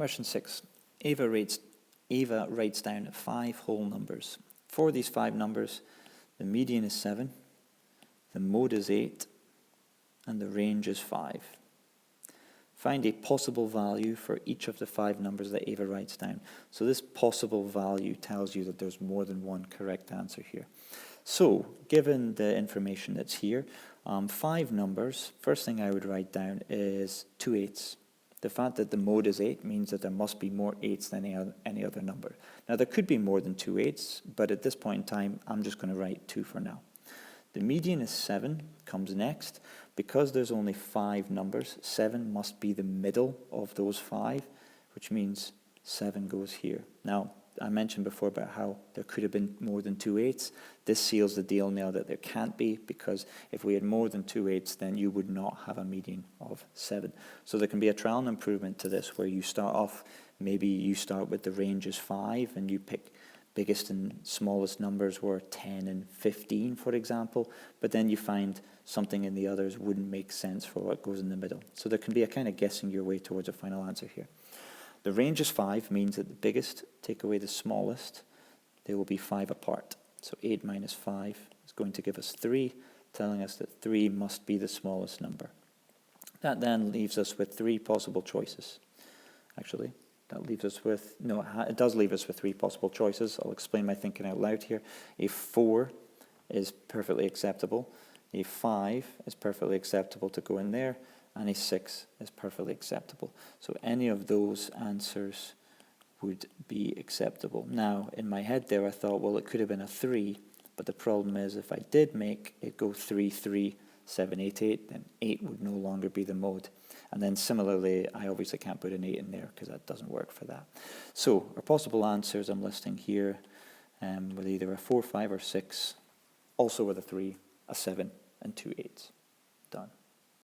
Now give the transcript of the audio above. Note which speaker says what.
Speaker 1: Question 6. Ava writes down 5 whole numbers. For these 5 numbers, the median is 7, the mode is 8, and the range is 5. Find a possible value for each of the 5 numbers that Ava writes down. So this possible value tells you that there's more than one correct answer here. So, given the information that's here, 5 numbers, first thing I would write down is 2 8s. The fact that the mode is 8 means that there must be more 8s than any other number. Now there could be more than 2 8s, but at this point in time, I'm just going to write 2 for now. The median is 7, comes next. Because there's only 5 numbers, 7 must be the middle of those 5, which means 7 goes here. Now, I mentioned before about how there could have been more than 2 8s. This seals the deal now that there can't be, because if we had more than 2 8s, then you would not have a median of 7. So there can be a trial and improvement to this, where you start off, maybe you start with the range is 5, and you pick biggest and smallest numbers were 10 and 15, for example, but then you find something in the others wouldn't make sense for what goes in the middle. So there can be a kind of guessing your way towards a final answer here. The range is 5 means that the biggest take away the smallest, they will be 5 apart. So 8 minus 5 is going to give us 3, telling us that 3 must be the smallest number. That then leaves us with 3 possible choices. Actually, that leaves us with, no, it does leave us with 3 possible choices. I'll explain my thinking out loud here. A 4 is perfectly acceptable. A 5 is perfectly acceptable to go in there. And a 6 is perfectly acceptable. So any of those answers would be acceptable. Now, in my head there, I thought, well, it could have been a 3, but the problem is if I did make it go 3, 3, 7, 8, 8, then 8 would no longer be the mode. And then similarly, I obviously can't put an 8 in there because that doesn't work for that. So our possible answers I'm listing here with either a 4, 5, or 6, also with a 3, a 7, and 2 8s. Done.